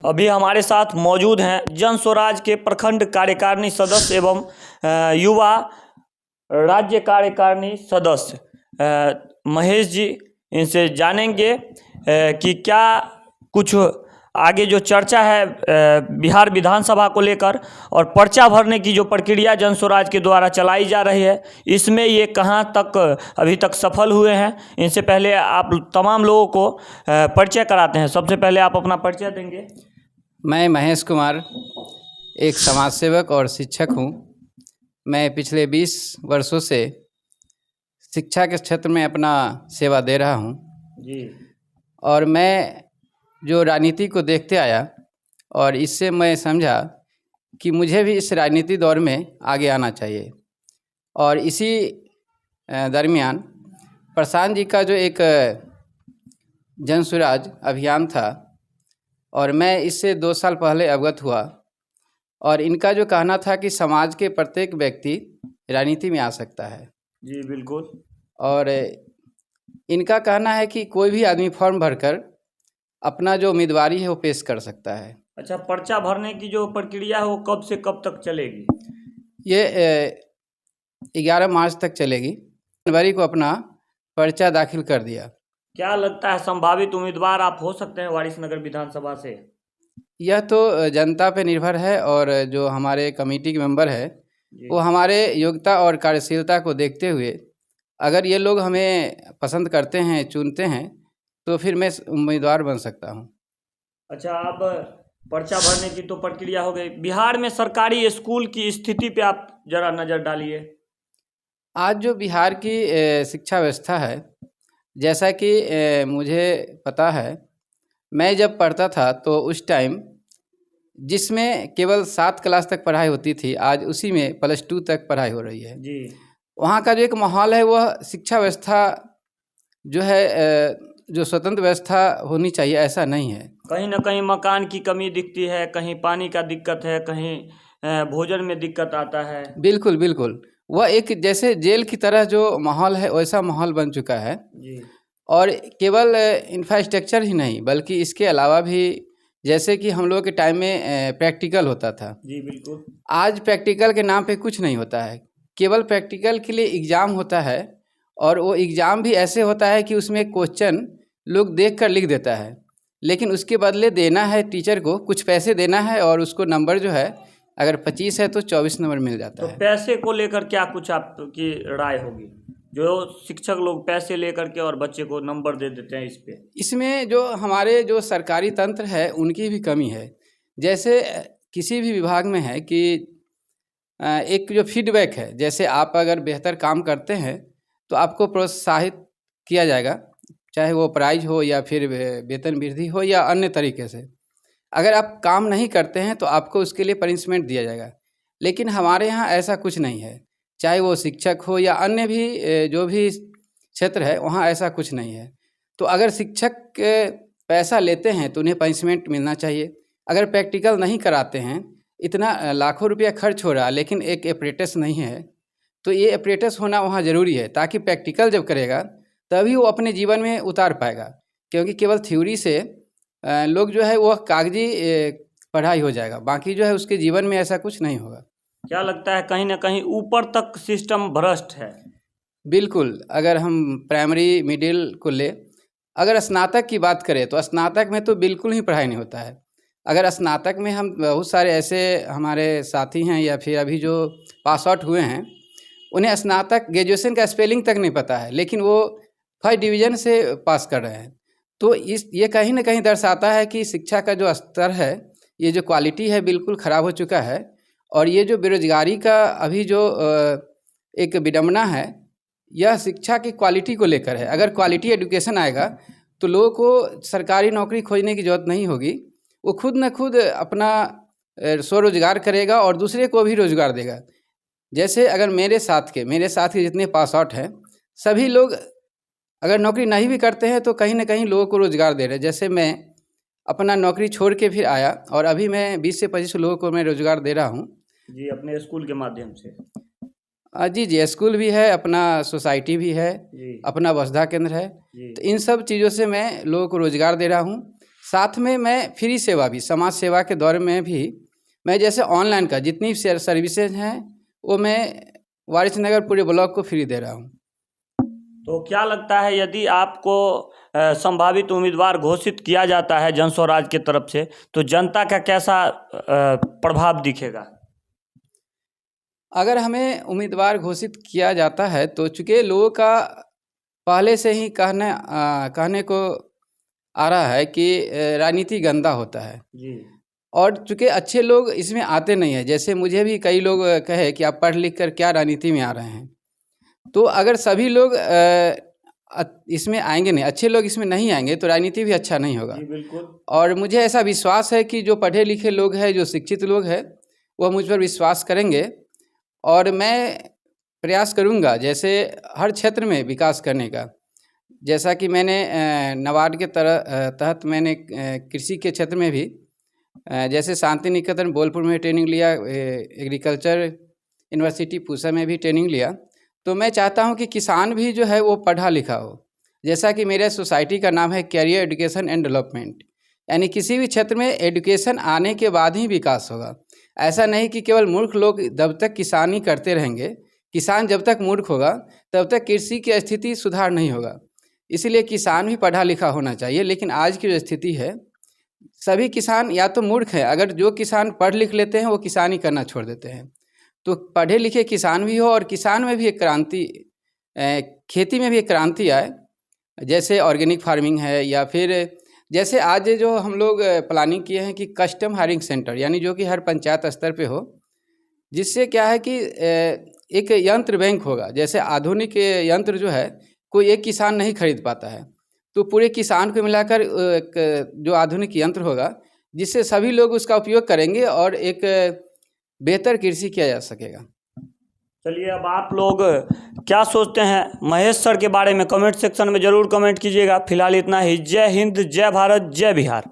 अभी हमारे साथ मौजूद हैं जन स्वराज के प्रखंड कार्यकारिणी सदस्य एवं युवा राज्य कार्यकारिणी सदस्य महेश जी। इनसे जानेंगे कि क्या कुछ आगे जो चर्चा है बिहार विधानसभा को लेकर और पर्चा भरने की जो प्रक्रिया जन स्वराज के द्वारा चलाई जा रही है, इसमें ये कहां तक अभी तक सफल हुए हैं। इनसे पहले आप तमाम लोगों को परिचय कराते हैं। सबसे पहले आप अपना परिचय देंगे। मैं महेश कुमार एक समाज सेवक और शिक्षक हूँ। मैं पिछले 20 वर्षों से शिक्षा के क्षेत्र में अपना सेवा दे रहा हूँ जी। और मैं जो राजनीति को देखते आया और इससे मैं समझा कि मुझे भी इस राजनीति दौर में आगे आना चाहिए। और इसी दरमियान प्रशांत जी का जो एक जन स्वराज अभियान था और मैं इससे 2 साल पहले अवगत हुआ और इनका जो कहना था कि समाज के प्रत्येक व्यक्ति राजनीति में आ सकता है। जी बिल्कुल। और इनका कहना है कि कोई भी आदमी फॉर्म भरकर अपना जो उम्मीदवारी है वो पेश कर सकता है। अच्छा, पर्चा भरने की जो प्रक्रिया है वो कब से कब तक चलेगी? ये 11 मार्च तक चलेगी। जनवरी को अपना पर्चा दाखिल कर दिया। क्या लगता है संभावित उम्मीदवार आप हो सकते हैं वारिसनगर विधानसभा से? यह तो जनता पे निर्भर है और जो हमारे कमेटी के मेंबर है वो हमारे योग्यता और कार्यशीलता को देखते हुए अगर ये लोग हमें पसंद करते हैं, चुनते हैं, तो फिर मैं उम्मीदवार बन सकता हूँ। अच्छा, आप पर्चा भरने की तो प्रक्रिया हो गई। बिहार में सरकारी स्कूल की स्थिति पे आप जरा नज़र डालिए। आज जो बिहार की शिक्षा व्यवस्था है, जैसा कि मुझे पता है, मैं जब पढ़ता था तो उस टाइम जिसमें केवल 7 क्लास तक पढ़ाई होती थी, आज उसी में +2 तक पढ़ाई हो रही है जी। वहाँ का जो एक माहौल है वह शिक्षा व्यवस्था जो है जो स्वतंत्र व्यवस्था होनी चाहिए ऐसा नहीं है। कहीं ना कहीं मकान की कमी दिखती है, कहीं पानी का दिक्कत है, कहीं भोजन में दिक्कत आता है। बिल्कुल बिल्कुल, वह एक जैसे जेल की तरह जो माहौल है वैसा माहौल बन चुका है। जी। और केवल इंफ्रास्ट्रक्चर ही नहीं बल्कि इसके अलावा भी जैसे कि हम लोग के टाइम में प्रैक्टिकल होता था। जी बिल्कुल। आज प्रैक्टिकल के नाम पे कुछ नहीं होता है, केवल प्रैक्टिकल के लिए एग्ज़ाम होता है और वो एग्ज़ाम भी ऐसे होता है कि उसमें क्वेश्चन लोग देख कर लिख देता है, लेकिन उसके बदले देना है टीचर को, कुछ पैसे देना है और उसको नंबर जो है अगर 25 है तो 24 नंबर मिल जाता तो है। पैसे को लेकर क्या कुछ आपकी राय होगी? जो शिक्षक लोग पैसे लेकर के और बच्चे को नंबर दे देते हैं, इस पे इसमें जो हमारे जो सरकारी तंत्र है उनकी भी कमी है। जैसे किसी भी विभाग में है कि एक जो फीडबैक है, जैसे आप अगर बेहतर काम करते हैं तो आपको प्रोत्साहित किया जाएगा, चाहे वो प्राइज हो या फिर वेतन वृद्धि हो या अन्य तरीके से। अगर आप काम नहीं करते हैं तो आपको उसके लिए पनिशमेंट दिया जाएगा, लेकिन हमारे यहाँ ऐसा कुछ नहीं है। चाहे वो शिक्षक हो या अन्य भी जो भी क्षेत्र है वहाँ ऐसा कुछ नहीं है। तो अगर शिक्षक पैसा लेते हैं तो उन्हें पनिशमेंट मिलना चाहिए। अगर प्रैक्टिकल नहीं कराते हैं, इतना लाखों रुपया खर्च हो रहा है लेकिन एक एपरेटस नहीं है, तो ये एपरेटस होना वहाँ ज़रूरी है ताकि प्रैक्टिकल जब करेगा तभी वो अपने जीवन में उतार पाएगा। क्योंकि केवल थ्योरी से लोग जो है वह कागजी पढ़ाई हो जाएगा, बाकी जो है उसके जीवन में ऐसा कुछ नहीं होगा। क्या लगता है कहीं ना कहीं ऊपर तक सिस्टम भ्रष्ट है? बिल्कुल, अगर हम प्राइमरी मिडिल को ले, अगर स्नातक की बात करें तो स्नातक में तो बिल्कुल ही पढ़ाई नहीं होता है। अगर स्नातक में हम बहुत सारे ऐसे हमारे साथी हैं या फिर अभी जो पास आउट हुए हैं, उन्हें स्नातक ग्रेजुएशन का स्पेलिंग तक नहीं पता है, लेकिन वो फर्स्ट डिवीज़न से पास कर रहे हैं। तो ये कहीं न कहीं दर्शाता है कि शिक्षा का जो स्तर है, ये जो क्वालिटी है बिल्कुल ख़राब हो चुका है। और ये जो बेरोज़गारी का अभी जो एक विडंबना है, यह शिक्षा की क्वालिटी को लेकर है। अगर क्वालिटी एजुकेशन आएगा तो लोगों को सरकारी नौकरी खोजने की ज़रूरत नहीं होगी, वो खुद न खुद अपना स्वरोजगार करेगा और दूसरे को भी रोज़गार देगा। जैसे अगर मेरे साथ के जितने पास आउट हैं, सभी लोग अगर नौकरी नहीं भी करते हैं तो कहीं न कहीं लोगों को रोज़गार दे रहे हैं। जैसे मैं अपना नौकरी छोड़ के फिर आया और अभी मैं 20 से 25 लोगों को मैं रोज़गार दे रहा हूँ। जी, अपने स्कूल के माध्यम से। जी, स्कूल भी है, अपना सोसाइटी भी है, जी। अपना वसुधा केंद्र है। जी। तो इन सब चीज़ों से मैं लोगों को रोज़गार दे रहा हूँ। साथ में मैं फ्री सेवा भी, समाज सेवा के दौर में भी मैं जैसे ऑनलाइन का जितनी सर्विसेज हैं वो मैं वारिसनगर पूरे ब्लॉक को फ्री दे रहा हूँ। तो क्या लगता है यदि आपको संभावित उम्मीदवार घोषित किया जाता है जन स्वराज की तरफ से तो जनता का कैसा प्रभाव दिखेगा? अगर हमें उम्मीदवार घोषित किया जाता है तो चूँकि लोगों का पहले से ही कहने को आ रहा है कि राजनीति गंदा होता है जी। और चूँकि अच्छे लोग इसमें आते नहीं हैं। जैसे मुझे भी कई लोग कहे कि आप पढ़ लिख कर क्या राजनीति में आ रहे हैं। तो अगर सभी लोग इसमें आएंगे नहीं, अच्छे लोग इसमें नहीं आएंगे तो राजनीति भी अच्छा नहीं होगा। बिल्कुल। और मुझे ऐसा विश्वास है कि जो पढ़े लिखे लोग हैं, जो शिक्षित लोग हैं, वह मुझ पर विश्वास करेंगे और मैं प्रयास करूंगा जैसे हर क्षेत्र में विकास करने का। जैसा कि मैंने नाबार्ड के तहत मैंने कृषि के क्षेत्र में भी जैसे शांति निकेतन बोलपुर में ट्रेनिंग लिया, एग्रीकल्चर यूनिवर्सिटी पूसा में भी ट्रेनिंग लिया। तो मैं चाहता हूं कि किसान भी जो है वो पढ़ा लिखा हो। जैसा कि मेरे सोसाइटी का नाम है कैरियर एजुकेशन एंड डेवलपमेंट, यानी किसी भी क्षेत्र में एजुकेशन आने के बाद ही विकास होगा। ऐसा नहीं कि केवल मूर्ख लोग जब तक किसानी करते रहेंगे, किसान जब तक मूर्ख होगा तब तक कृषि की स्थिति सुधार नहीं होगा। इसीलिए किसान भी पढ़ा लिखा होना चाहिए। लेकिन आज की जो स्थिति है, सभी किसान या तो मूर्ख हैं, अगर जो किसान पढ़ लिख लेते हैं वो किसानी करना छोड़ देते हैं। तो पढ़े लिखे किसान भी हो और किसान में भी एक क्रांति, खेती में भी एक क्रांति आए। जैसे ऑर्गेनिक फार्मिंग है, या फिर जैसे आज जो हम लोग प्लानिंग किए हैं कि कस्टम हायरिंग सेंटर, यानी जो कि हर पंचायत स्तर पे हो, जिससे क्या है कि एक यंत्र बैंक होगा। जैसे आधुनिक यंत्र जो है कोई एक किसान नहीं खरीद पाता है, तो पूरे किसान को मिलाकर जो आधुनिक यंत्र होगा जिससे सभी लोग उसका उपयोग करेंगे और एक बेहतर कृषि किया जा सकेगा। चलिए, अब आप लोग क्या सोचते हैं महेश सर के बारे में कमेंट सेक्शन में ज़रूर कमेंट कीजिएगा। फिलहाल इतना ही। जय हिंद, जय भारत, जय बिहार।